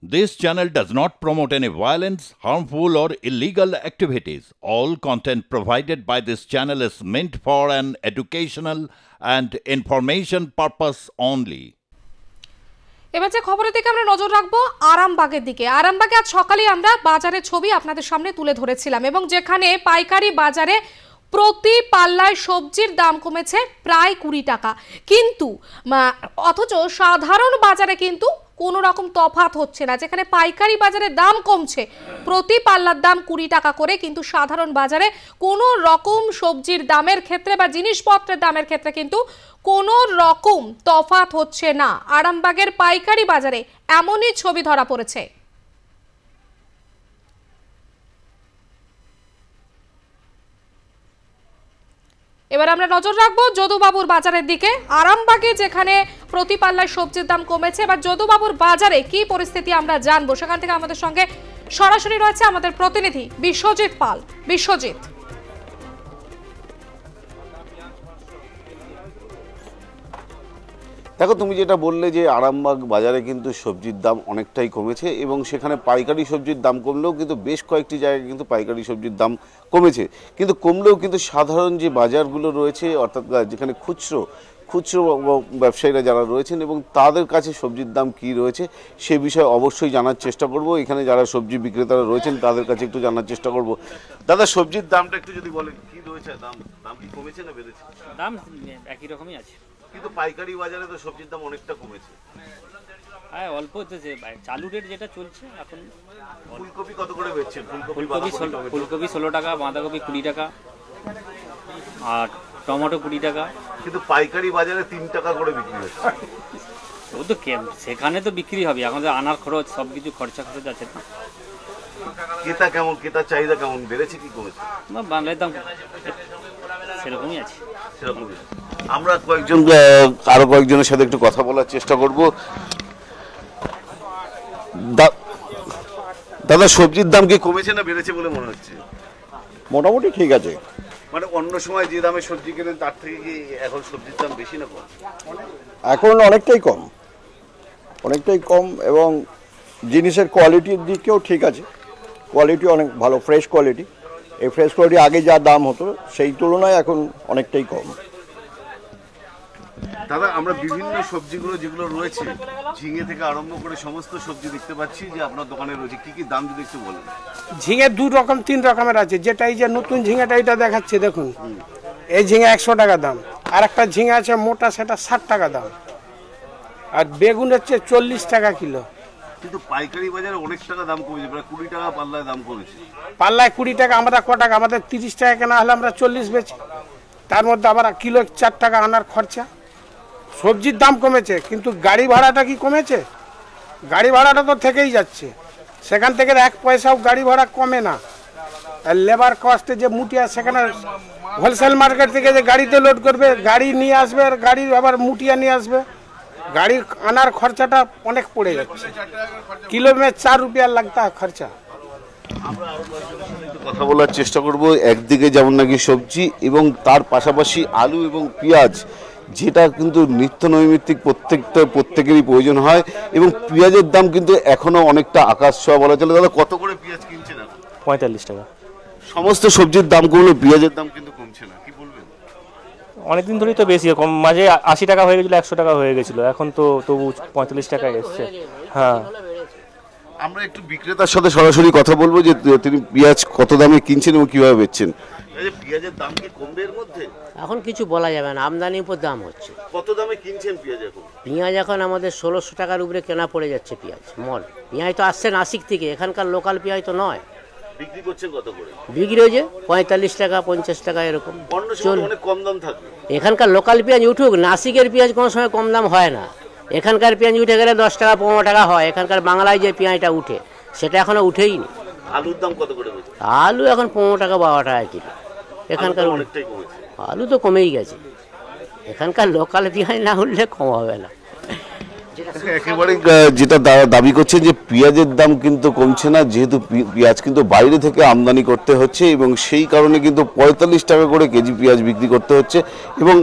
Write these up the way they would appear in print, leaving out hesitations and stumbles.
This channel does not promote any violence, harmful, or illegal activities. All content provided by this channel is meant for an educational and information purpose only. এবার যে খবরের দিকে আমরা নজর রাখবো আরামবাগের দিকে। আরামবাগে আজ সকালে আমরা বাজারের ছবি আপনাদের সামনে তুলে ধরেছিলাম এবং যেখানে পাইকারি বাজারে প্রতি পাল্লায় সবজির দাম কমেছে প্রায় 20 টাকা, কিন্তু অথচ সাধারণ বাজারে কিন্তু কোনো রকম তফাৎ হচ্ছে না। যেখানে পাইকারি বাজারে দাম কমছে প্রতি পাল্লার দাম 20 টাকা করে, কিন্তু সাধারণ বাজারে কোনো রকম সবজির দামের ক্ষেত্রে বা জিনিসপত্রের দামের ক্ষেত্রে কিন্তু কোনো রকম তফাৎ হচ্ছে না। আরামবাগের পাইকারি বাজারে এমনই ছবি ধরা পড়েছে। এবার আমরা নজর রাখবো যদুবাবুর বাজারের দিকে। আরামবাগে যেখানে প্রতি পাল্লায় সবজির দাম কমেছে, এবার যদুবাবুর বাজারে কি পরিস্থিতি আমরা জানবো। সেখান থেকে আমাদের সঙ্গে সরাসরি রয়েছে আমাদের প্রতিনিধি বিশ্বজিৎ পাল। বিশ্বজিৎ, দেখো, তুমি যেটা বললে যে আরামবাগ বাজারে কিন্তু সবজির দাম অনেকটাই কমেছে এবং সেখানে পাইকারি সবজির দাম কমলেও কিন্তু বেশ কয়েকটি জায়গায় কিন্তু পাইকারি সবজির দাম কমেছে, কিন্তু কমলেও কিন্তু সাধারণ যে বাজারগুলো রয়েছে, অর্থাৎ যেখানে খুচরো ব্যবসায়ীরা যারা রয়েছেন এবং তাদের কাছে সবজির দাম কি রয়েছে সে বিষয়ে অবশ্যই জানার চেষ্টা করব। এখানে যারা সবজি বিক্রেতারা রয়েছেন তাদের কাছে একটু জানার চেষ্টা করব। দাদা, সবজির দামটা একটু যদি বলেন, কি রয়েছে দাম কি কমেছে না বেড়েছে? দাম একই রকমই আছে, কিন্তু পাইকারি বাজারে তো সবজির দাম অনেকটা কমেছে। হ্যাঁ, অল্প হচ্ছে। চালু রেট যেটা চলছে এখন। ফুলকপি কত করে বেচছেন? ফুলকপি 16 টাকা, বাঁধাকপি 20 টাকা, আর টমেটো 20 টাকা। কিন্তু পাইকারি বাজারে 3 টাকা করে বিক্রি হচ্ছে। ও তো সেখানে তো বিক্রি হবে, এখন আনার খরচ সবকিছু খরচ আছে না। ক্রেতার চাহিদা কেমন, বেড়েছে কি কমেছে? না, বাংলার দাম সেরকমই আছে। আমরা আরো কয়েকজনের সাথে একটু কথা বলার চেষ্টা করব। দাদা, সবজির দাম কি কমেছে না বেড়েছে বলে মনে হচ্ছে? মোটামুটি ঠিক আছে। মানে অন্য সময় যে দামে সবজি কেনেন তার থেকে কি এখন সবজির দাম বেশি না কম? এখন অনেকটাই কম এবং জিনিসের কোয়ালিটির দিকেও ঠিক আছে। কোয়ালিটি অনেক ভালো, ফ্রেশ কোয়ালিটি। এই ফ্রেশ কোয়ালিটি আগে যা দাম হতো সেই তুলনায় এখন অনেকটাই কম। দাদা, আমরা বিভিন্ন সবজিগুলো যেগুলো রয়েছে, ঝিঙে থেকে আরম্ভ করে সমস্ত সবজি দেখতে পাচ্ছি যে আপনার দোকানে রয়েছে। কি কি দাম যদি একটু বলেন? ঝিঙে 2 রকম 3 রকমের আছে। যেটা এই যে নতুন ঝিঙেটা এটা দেখাচ্ছে, দেখুন, এই ঝিঙে 100 টাকা দাম। আর একটা ঝিঙে আছে মোটা, সেটা 60 টাকা দাম। আর বেগুন হচ্ছে 40 টাকা কিলো। কিন্তু পাইকারি বাজারে অনেক টাকা দাম কমেছে, প্রায় 20 টাকা পাল্লায় দাম কমেছে। পাল্লায় 20 টাকা, আমরা ক টাকা? আমাদের 30 টাকা কেনা হলে আমরা 40 বেচি। তার মধ্যে আবার কিলো 4 টাকা আনার খরচা। সবজির দাম কমেছে, কিন্তু গাড়ি ভাড়াটা কি কমেছে? গাড়ি ভাড়াটা তো থেকেই যাচ্ছে, সেখান থেকে 1 পয়সাও গাড়ি ভাড়া কমে না। আর লেবার কস্টে যে মুটিয়া, সেখানে হোলসেল মার্কেট থেকে যে গাড়িতে লোড করবে, গাড়ি নিয়ে আসবে, আর গাড়ি আবার মুটিয়া নিয়ে আসবে, গাড়ির আনার খরচাটা অনেক পড়ে যাচ্ছে। কিলো মে 4 রুপিয়া লাগতা খরচা। আমরা আরো কথা বলার চেষ্টা করব। একদিকে যেমন নাকি সবজি এবং তার পাশাপাশি আলু এবং পেঁয়াজ, যেটা কিন্তু নিত্য নৈমিত্তিক প্রত্যেকেরই প্রয়োজন হয়, এবং পেঁয়াজের দাম কিন্তু এখনো অনেকটা আকাশ ছোঁয়া বলা চলে। দাদা, কত করে পেঁয়াজ কিনছেন? 45 টাকা। সমস্ত সবজির দাম কমলো, পেঁয়াজের দাম কিন্তু কমছে না, কি বলবেন? অনেকদিন ধরেই তো বেশি, কম মাঝে 80 টাকা হয়ে গেছিল, 100 টাকা হয়ে গেছিল, এখন তো তবু 45 টাকায় এসছে। হ্যাঁ, আমরা একটু বিক্রেতার সাথে সরাসরি কথা বলবো যে তিনি পেঁয়াজ কত দামে কিনছেন এবং কিভাবে বেচছেন। পেঁয়াজের দাম কি কমবে এর মধ্যে? এখন কিছু বলা যাবে না, আমদানির উপর দাম হচ্ছে। কত দামে কিনছেন পেঁয়াজ এখন? পেঁয়াজ এখন আমাদের 1600 টাকার উপরে কেনা পড়ে যাচ্ছে পেঁয়াজ। মল পেঁয়াজ তো আসছে নাসিক থেকে, এখানকার লোকাল পেঁয়াজ তো নয়। বিক্রি করছেন কত করে? বিক্রি হয়েছে 45 টাকা, 50 টাকা এরকম। অনেক কম দাম থাকবে। এখানকার লোকাল পেঁয়াজ উঠুক, নাসিকের পেঁয়াজ কোনো সময় কম দাম হয় না। এখানকার পেঁয়াজ উঠে গেলে 10 টাকা 15 টাকা হয়। এখানকার বাংলায় যে পেঁয়াজটা উঠে সেটা এখনো উঠেইনি। আলুর দাম কত করে? আলু এখন 15 টাকা 12 টাকা কিলো। এখানকার অনেকটাই কমেছে। আলু তো কমেই গেছে। এখানকার লোকাল পেঁয়াজ না উঠলে কম হবে না। একেবারে যেটা তারা দাবি করছেন যে পেঁয়াজের দাম কিন্তু কমছে না, যেহেতু পেঁয়াজ কিন্তু বাইরে থেকে আমদানি করতে হচ্ছে এবং সেই কারণে কিন্তু 45 টাকা করে কেজি পেঁয়াজ বিক্রি করতে হচ্ছে এবং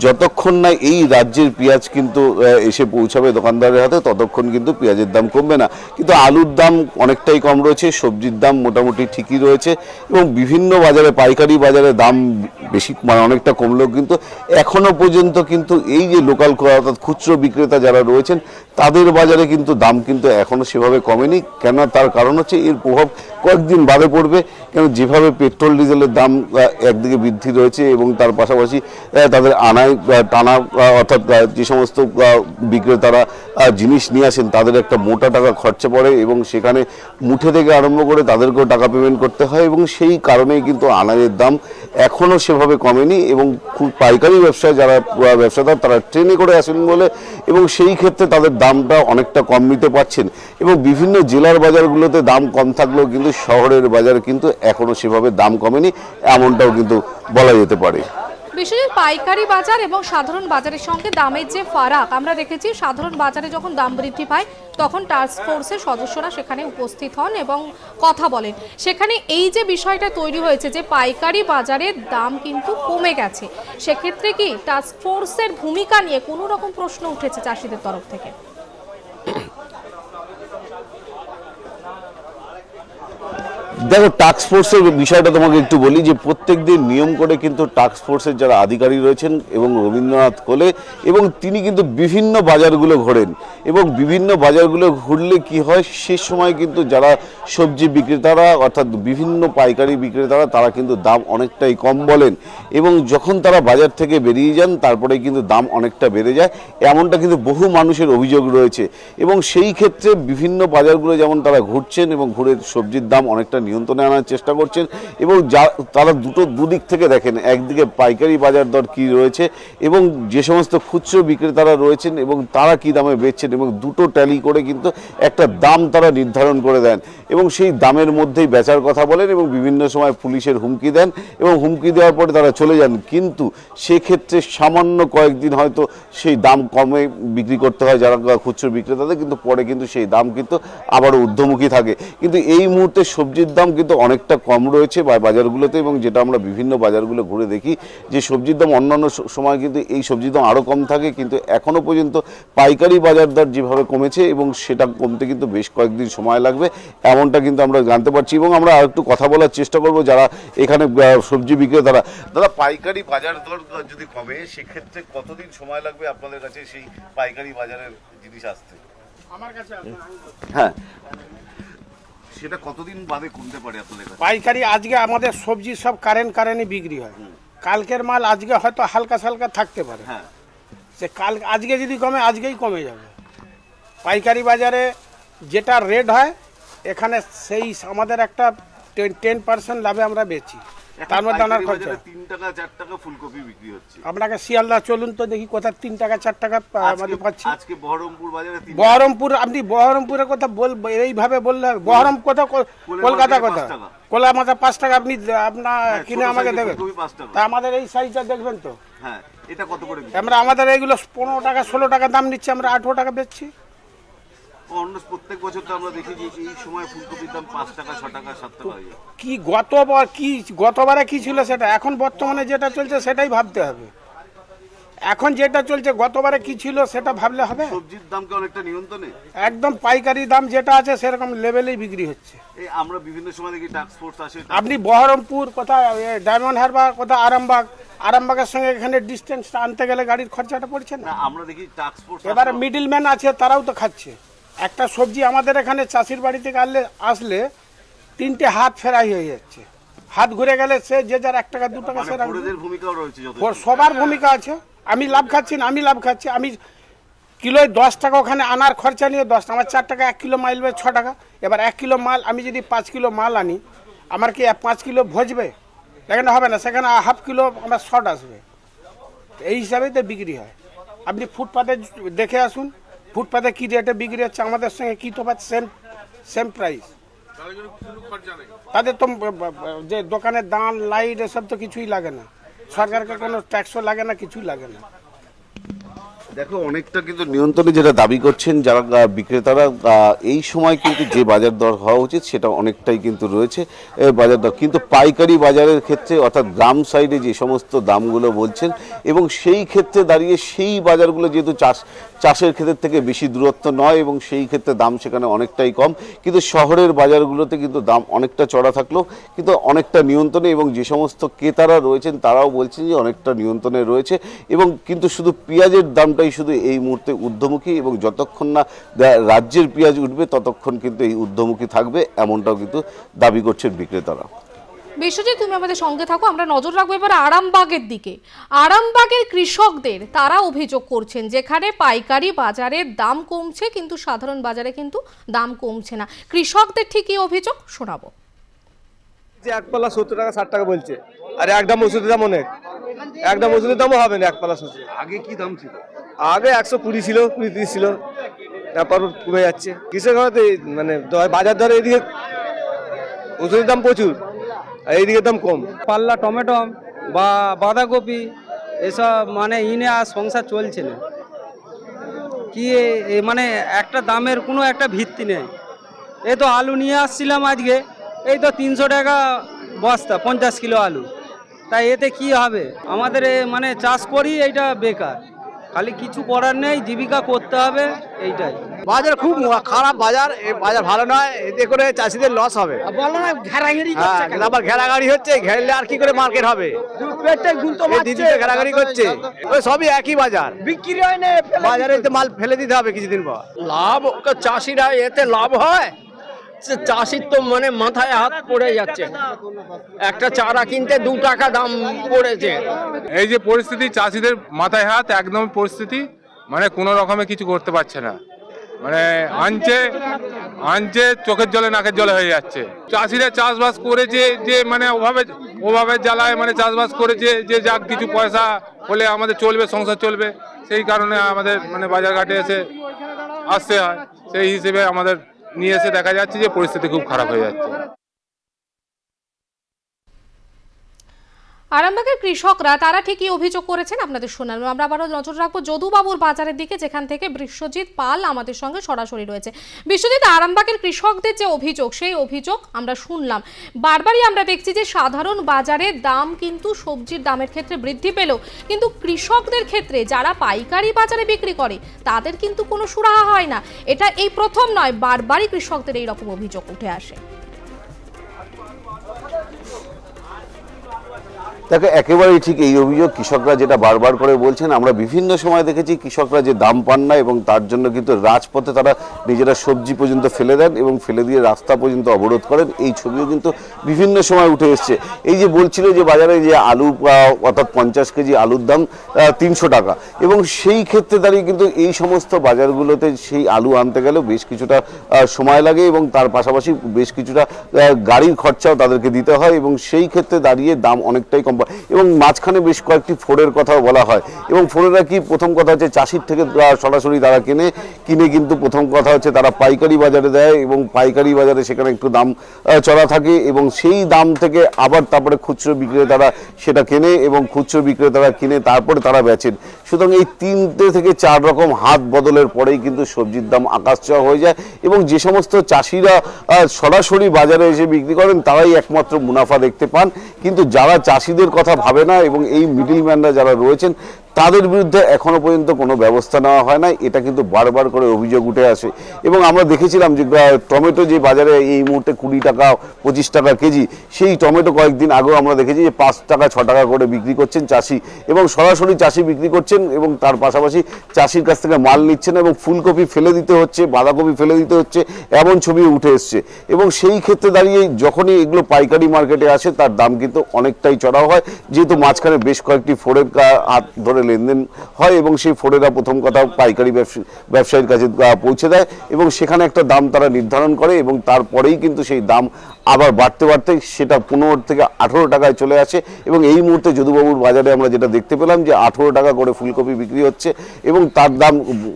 যতক্ষণ না এই রাজ্যের পেঁয়াজ কিন্তু এসে পৌঁছাবে দোকানদারের হাতে ততক্ষণ কিন্তু পেঁয়াজের দাম কমবে না। কিন্তু আলুর দাম অনেকটাই কম রয়েছে, সবজির দাম মোটামুটি ঠিকই রয়েছে এবং বিভিন্ন বাজারে পাইকারি বাজারে দাম বেশি মানে অনেকটা কমলেও কিন্তু এখনো পর্যন্ত কিন্তু এই যে লোকাল অর্থাৎ খুচরো বিক্রেতা যারা রয়েছেন তাদের বাজারে কিন্তু দাম কিন্তু এখনো সেভাবে কমেনি। কেন, তার কারণ হচ্ছে এর প্রভাব কয়েকদিন বাদে পড়বে। কেন, যেভাবে পেট্রোল ডিজেলের দাম একদিকে বৃদ্ধি রয়েছে এবং তার পাশাপাশি তাদের আনায় টানা অর্থাৎ যে সমস্ত বিক্রেতারা জিনিস নিয়ে আসেন তাদের একটা মোটা টাকা খরচা পড়ে এবং সেখানে মুঠে থেকে আরম্ভ করে তাদেরকেও টাকা পেমেন্ট করতে হয় এবং সেই কারণেই কিন্তু আনাজের দাম এখনও সেভাবে কমেনি এবং খুব পাইকারি ব্যবসায় যারা ব্যবসাদার তারা ট্রেনে করে আসেন বলে এবং সেই ক্ষেত্রে তাদের দামটা অনেকটা কম নিতে পারছেন এবং বিভিন্ন জেলার বাজারগুলোতে দাম কম থাকলেও কিন্তু শহরের বাজারে কিন্তু এখনও সেভাবে দাম কমেনি, এমনটাও কিন্তু বলা যেতে পারে। বিশেষ পাইকারি বাজার এবং সাধারণ বাজারের সঙ্গে দামের যে ফারাক আমরা দেখেছি, সাধারণ বাজারে যখন দাম বৃদ্ধি পায় তখন টাস্ক ফোর্সের সদস্যরা সেখানে উপস্থিত হন এবং কথা বলেন। সেখানে এই যে বিষয়টা তৈরি হয়েছে যে পাইকারি বাজারের দাম কিন্তু কমে গেছে, সেক্ষেত্রে কি টাস্ক ফোর্সের ভূমিকা নিয়ে কোনো রকম প্রশ্ন উঠেছে চাষিদের তরফ থেকে? দেখো, টাস্ক ফোর্সের বিষয়টা তোমাকে একটু বলি যে প্রত্যেকদিন নিয়ম করে কিন্তু টাস্ক ফোর্সের যারা আধিকারিক রয়েছেন এবং রবীন্দ্রনাথ কোলে এবং তিনি কিন্তু বিভিন্ন বাজারগুলো ঘোরেন এবং বিভিন্ন বাজারগুলো ঘুরলে কি হয় সে সময় কিন্তু যারা সবজি বিক্রেতারা অর্থাৎ বিভিন্ন পাইকারি বিক্রেতারা তারা কিন্তু দাম অনেকটাই কম বলেন এবং যখন তারা বাজার থেকে বেরিয়ে যান তারপরে কিন্তু দাম অনেকটা বেড়ে যায়, এমনটা কিন্তু বহু মানুষের অভিযোগ রয়েছে এবং সেই ক্ষেত্রে বিভিন্ন বাজারগুলো যেমন তারা ঘুরছেন এবং ঘুরে সবজির দাম অনেকটা নিয়ন্ত্রণে আনার চেষ্টা করছেন এবং তারা দুদিক থেকে দেখেন, একদিকে পাইকারি বাজার দর কী রয়েছে এবং যে সমস্ত খুচরো বিক্রেতারা রয়েছেন এবং তারা কী দামে বেচছেন এবং দুটো ট্যালি করে কিন্তু একটা দাম তারা নির্ধারণ করে দেন এবং সেই দামের মধ্যেই বেচার কথা বলেন এবং বিভিন্ন সময় পুলিশের হুমকি দেন এবং হুমকি দেওয়ার পরে তারা চলে যান। কিন্তু সেক্ষেত্রে সামান্য কয়েকদিন হয়তো সেই দাম কমে বিক্রি করতে হয় যারা খুচরো বিক্রেতাদের, কিন্তু পরে কিন্তু সেই দাম কিন্তু আবারও ঊর্ধ্বমুখী থাকে। কিন্তু এই মুহূর্তে সবজির দাম কিন্তু অনেকটা কম রয়েছে বাজারগুলোতে এবং যেটা আমরা বিভিন্ন বাজারগুলো ঘুরে দেখি যে সবজির দাম অন্যান্য সময় কিন্তু এই সবজির দাম আরও কম থাকে, কিন্তু এখনও পর্যন্ত পাইকারি বাজার দর যেভাবে কমেছে এবং সেটা কমতে কিন্তু বেশ কয়েকদিন সময় লাগবে, এমনটা কিন্তু আমরা জানতে পারছি। এবং আমরা আর একটু কথা বলার চেষ্টা করব যারা এখানে সবজি বিক্রেতারা। দাদা, পাইকারি বাজার দর যদি কমে সেক্ষেত্রে কতদিন সময় লাগবে আপনাদের কাছে সেই পাইকারি বাজারের জিনিস আসতে? আমার কাছে হ্যাঁ, সেটা কতদিন বাদে কমতে পারে আপনাদের কাছে? পাইকারি আজকে আমাদের সবজি সব কারেন্টই বিক্রি হয়, কালকের মাল আজকে হয়তো হালকা সালকা থাকতে পারে, হ্যাঁ সে কাল আজকে যদি কমে আজকেই কমে যাবে। পাইকারি বাজারে যেটা রেট হয় এখানে সেই আমাদের একটা 10% লাভে আমরা বেচি, তার মধ্যে আনার খরচা 3 টাকা 4 টাকা ফুলকপি বিক্রি হচ্ছে। আপনাকে শিয়ালদা চলুন তো দেখি কোথায় 3 টাকা 4 টাকা মানে পাচ্ছি। আজকে বহরমপুর বাজারে বহরমপুর, আপনি বহরমপুরের কথা এইভাবে বললে হবে? বহরম কথা কলকাতা কথা, কলা মাথা 5 টাকা আপনি আপনার কিনে আমাকে দেবেন, তা আমাদের এই সাইজটা দেখবেন তো। হ্যাঁ, এটা কত করে? আমরা আমাদের এইগুলো 15 টাকা 16 টাকা দাম নিচ্ছে, আমরা 18 টাকা বেচছি। অন্য প্রত্যেক বছর তো আমরা দেখি যে এই সময় ফুলকপির দাম 5 টাকা 6 টাকা 7 টাকা হয়ে যায়। কি গতবারে কি ছিল সেটা, এখন বর্তমানে যেটা চলছে সেটাই ভাবতে হবে। এখন যেটা চলছে গতবারে কি ছিল সেটা ভাবলে হবে? সবজির দাম কি অনেকটা নিয়ন্ত্রণে? একদম পাইকারি দাম যেটা আছে সেরকম লেভেলেই বিক্রি হচ্ছে। এই আমরা বিভিন্ন সময় দেখি টাস্ক ফোর্স আসে, আপনি বহরমপুর কোথায়, ডায়মন্ড হারবার কোথায়, আরামবাগের সঙ্গে এখানে ডিস্টেন্সটা আনতে গেলে গাড়ির খরচাটা পড়ছে না। আমরা দেখি টাস্ক ফোর্স এবারে মিডলম্যান আছে, তারাও তো খাচ্ছে। একটা সবজি আমাদের এখানে চাষির বাড়ি থেকে আসলে 3টে হাত ফেরাই হয়ে যাচ্ছে, হাত ঘুরে গেলে সে যে যার 1 টাকা 2 টাকা সেরা ভূমিকাও রয়েছে, সবার ভূমিকা আছে। আমি লাভ খাচ্ছি না, আমি লাভ খাচ্ছি, আমি কিলোয় 10 টাকা ওখানে আনার খরচা নিয়ে 10 টাকা, আমার 4 টাকা 1 কিলো মাল 6 টাকা। এবার 1 কিলো মাল আমি যদি 5 কিলো মাল আনি, আমার কি 5 কিলো ভজবে? সেখানে হবে না, সেখানে হাফ কিলো আমার শর্ট আসবে। এই হিসাবেই তো বিক্রি হয়। আপনি ফুটপাতে দেখে আসুন, ফুটপাতে কি রেটে বিক্রি হচ্ছে, আমাদের সঙ্গে কি তো সেম প্রাইস। তাদের তো যে দোকানের দান লাইট এসব তো কিছুই লাগে না, সরকারকে কোনো ট্যাক্সও লাগে না, কিছুই লাগে না। দেখো অনেকটা কিন্তু নিয়ন্ত্রণে যেটা দাবি করছেন যারা বিক্রেতারা, এই সময় কিন্তু যে বাজার দর হওয়া উচিত সেটা অনেকটাই কিন্তু রয়েছে বাজার দর, কিন্তু পাইকারি বাজারের ক্ষেত্রে অর্থাৎ গ্রাম সাইডে যে সমস্ত দামগুলো বলছেন এবং সেই ক্ষেত্রে দাঁড়িয়ে সেই বাজারগুলো যেহেতু চাষের ক্ষেত্রের থেকে বেশি দূরত্ব নয় এবং সেই ক্ষেত্রে দাম সেখানে অনেকটাই কম, কিন্তু শহরের বাজারগুলোতে কিন্তু দাম অনেকটা চড়া থাকলেও কিন্তু অনেকটা নিয়ন্ত্রণে, এবং যে সমস্ত ক্রেতারা রয়েছেন তারাও বলছেন যে অনেকটা নিয়ন্ত্রণে রয়েছে। এবং কিন্তু শুধু পেঁয়াজের দামটাই শুধু এই মুহূর্তে ঊর্ধ্বমুখী, এবং যতক্ষণ না রাজ্যের পেঁয়াজ উঠবে ততক্ষণ কিন্তু এই ঊর্ধ্বমুখী থাকবে, এমনটাও কিন্তু দাবি করছেন বিক্রেতারা। বিশ্বজিৎ, তুমি আমাদের সঙ্গে থাকো, আমরা নজর রাখবো এবার আরামবাগের দিকে। আরামবাগের কৃষকদের তারা অভিযোগ করছেন যেখানে পাইকারি বাজারের দাম কমছে কিন্তু সাধারণ বাজারে কিন্তু দাম কমছে না। কৃষকদের ঠিকই অভিযোগ শোনাবো। যে এক পাল্লা 70 টাকা 60 টাকা বলছে, আর একদম ওষুধের দাম অনেক, একদম ওষুধের দামও হবে না এক পাল্লা ওষুধ। আগে কি দাম ছিল? আগে 120 ছিল, 20-30 ছিল, তারপর কমে যাচ্ছে। কৃষক মানে বাজার দরে এদিকে ওষুধের দাম প্রচুর আর এইদিকে দাম কম। পাল্লা টমেটো বা বাঁধাকপি এসব মানে ইনে আর সংসার চলছে না, কি মানে একটা দামের কোনো একটা ভিত্তি নেই। এই তো আলু নিয়ে আসছিলাম আজকে, এই তো 300 টাকা বস্তা, 50 কিলো আলু। তাই এতে কি হবে? আমাদের মানে চাষ করি এইটা বেকার, খালি কিছু করার নেই, জীবিকা করতে হবে, এইটাই। বাজার খুব খারাপ বাজার, এই বাজার ভালো নয়, এতে করে চাষিদের লস হবে। বলো না ঘেরাঘেরি আবার ঘেরাঘাড়ি হচ্ছে, ঘেরলে আর কি করে মার্কেট হবে? দিদি ঘেরাঘাড়ি করছে, ওই সবই একই বাজার, বিক্রি হয় না, বাজারে মাল ফেলে দিতে হবে কিছুদিন পর। লাভ চাষিরা এতে লাভ হয়, চাষির তো মানে মাথায় হাত পড়ে যাচ্ছে। একটা চারা কিনতে 2 টাকা দাম পড়েছে। এই যে পরিস্থিতি, চাষিদের মাথায় হাত একদম পরিস্থিতি, মানে কোনো রকমে কিছু করতে পারছে না, মানে আনছে চোখের জলে নাকের জলে হয়ে যাচ্ছে। চাষিরা চাষবাস করেছে যে মানে ওভাবে জ্বালায়, মানে চাষবাস করেছে যে যাক কিছু পয়সা হলে আমাদের চলবে, সংসার চলবে, সেই কারণে আমাদের মানে বাজারঘাটে আসতে হয়। সেই হিসেবে আমাদের নিয়ে এসে দেখা যাচ্ছে যে পরিস্থিতি খুব খারাপ হয়ে যাচ্ছে। আরামবাগের কৃষকরা তারা ঠিকই অভিযোগ করেছেন, আপনাদের শোনাবো। আমরা আবারও নজর রাখবো যদুবাবুর বাজারের দিকে, যেখান থেকে বিশ্বজিৎ পাল আমাদের সঙ্গে সরাসরি রয়েছে। বিশ্বজিৎ, আরামবাগের কৃষকদের যে অভিযোগ, সেই অভিযোগ আমরা শুনলাম। বারবারই আমরা দেখছি যে সাধারণ বাজারের দাম কিন্তু সবজির দামের ক্ষেত্রে বৃদ্ধি পেল, কিন্তু কৃষকদের ক্ষেত্রে যারা পাইকারি বাজারে বিক্রি করে তাদের কিন্তু কোনো সুরাহা হয় না। এটা এই প্রথম নয়, বারবারই কৃষকদের এই রকম অভিযোগ উঠে আসে। দেখো একেবারেই ঠিক এই অভিযোগ কৃষকরা যেটা বারবার করে বলছেন। আমরা বিভিন্ন সময় দেখেছি কৃষকরা যে দাম পান না এবং তার জন্য কিন্তু রাজপথে তারা নিজেরা সবজি পর্যন্ত ফেলে দেন এবং ফেলে দিয়ে রাস্তা পর্যন্ত অবরোধ করেন। এই ছবিও কিন্তু বিভিন্ন সময় উঠে এসছে। এই যে বলছিল যে বাজারে যে আলু অর্থাৎ 50 কেজি আলুর দাম 300 টাকা, এবং সেই ক্ষেত্রে দাঁড়িয়ে কিন্তু এই সমস্ত বাজারগুলোতে সেই আলু আনতে গেলেও বেশ কিছুটা সময় লাগে এবং তার পাশাপাশি বেশ কিছুটা গাড়ির খরচাও তাদেরকে দিতে হয়, এবং সেই ক্ষেত্রে দাঁড়িয়ে দাম অনেকটাই কম। এবং মাঝখানে বেশ কয়েকটি ফোড়ের কথাও বলা হয়, এবং ফোড়েরা কি প্রথম কথা হচ্ছে চাষির থেকে সরাসরি তারা কিনে কিন্তু প্রথম কথা হচ্ছে তারা পাইকারি বাজারে দেয়, এবং পাইকারি বাজারে সেখানে একটু দাম চড়া থাকে, এবং সেই দাম থেকে আবার তারপরে খুচরো বিক্রেতারা সেটা কেনে এবং খুচরো বিক্রেতারা কিনে তারপরে তারা বেচেন। সুতরাং এই 3 থেকে 4 রকম হাত বদলের পরেই কিন্তু সবজির দাম আকাশ ছোঁয়া হয়ে যায়, এবং যে সমস্ত চাষিরা সরাসরি বাজারে এসে বিক্রি করেন তারাই একমাত্র মুনাফা দেখতে পান, কিন্তু যারা চাষিদের কথা ভাবে না এবং এই মিডলম্যানরা যারা রয়েছেন তাদের বিরুদ্ধে এখনো পর্যন্ত কোনো ব্যবস্থা নেওয়া হয় না। এটা কিন্তু বারবার করে অভিযোগ উঠে আসে, এবং আমরা দেখেছিলাম যে টমেটো যে বাজারে এই মুহূর্তে 20 টাকা 25 টাকা কেজি, সেই টমেটো কয়েকদিন আগেও আমরা দেখেছি যে 5 টাকা 6 টাকা করে বিক্রি করছেন চাষি, এবং সরাসরি চাষি বিক্রি করছেন এবং তার পাশাপাশি চাষির কাছ থেকে মাল নিচ্ছেন, এবং ফুলকপি ফেলে দিতে হচ্ছে, বাঁধাকপি ফেলে দিতে হচ্ছে, এমন ছবি উঠে এসছে। এবং সেই ক্ষেত্রে দাঁড়িয়ে যখনই এগুলো পাইকারি মার্কেটে আসে তার দাম কিন্তু অনেকটাই চড়া হয়, যেহেতু মাঝখানে বেশ কয়েকটি ফোড়ের হাত ধরে লেনদেন হয়, এবং সেই ফোড়েরা প্রথম কথা পাইকারি ব্যবসায়ীর কাছে পৌঁছে দেয় এবং সেখানে একটা দাম তারা নির্ধারণ করে, এবং তারপরেই কিন্তু সেই দাম আবার বাড়তে বাড়তে সেটা 15 থেকে 18 টাকায় চলে আসে এবং এই মুহূর্তে যদুবাবুর বাজারে আমরা যেটা দেখতে পেলাম যে 18 টাকা করে ফুলকপি বিক্রি হচ্ছে এবং তার দাম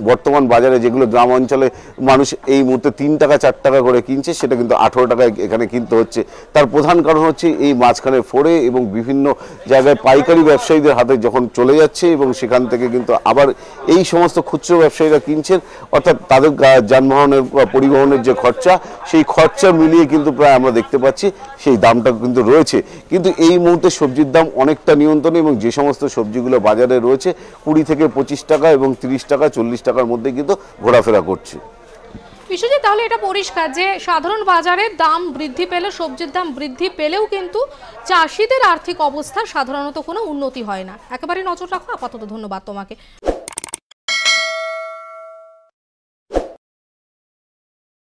বর্তমান বাজারে যেগুলো গ্রাম অঞ্চলে মানুষ এই মুহূর্তে 3 টাকা 4 টাকা করে কিনছে সেটা কিন্তু 18 টাকায় এখানে কিনতে হচ্ছে। তার প্রধান কারণ হচ্ছে এই মাঝখানে ফোরে এবং বিভিন্ন জায়গায় পাইকারি ব্যবসায়ীদের হাতে যখন চলে যাচ্ছে এবং সেখান থেকে কিন্তু আবার এই সমস্ত খুচরো ব্যবসায়ীরা কিনছেন, অর্থাৎ তাদের যানবাহনের পরিবহনের যে খরচা সেই খরচা মিলিয়ে কিন্তু প্রায় আমরা দেখতে পাচ্ছি সেই দামটা কিন্তু রয়েছে। কিন্তু এই মুহূর্তে সবজির দাম অনেকটা নিয়ন্ত্রণে এবং যে সমস্ত সবজিগুলো বাজারে রয়েছে 20 থেকে 25 টাকা এবং 30 টাকা 40 টাকার মধ্যে কিন্তু ঘোরাফেরা করছে। বিশ্বজিৎ, তাহলে এটা পরিষ্কার যে সাধারণ বাজারে দাম বৃদ্ধি পেলে, সবজির দাম বৃদ্ধি পেলেও কিন্তু চাষিদের আর্থিক অবস্থা সাধারণত কোনো উন্নতি হয় না। একেবারে নজর রাখো। আপাতত ধন্যবাদ তোমাকে।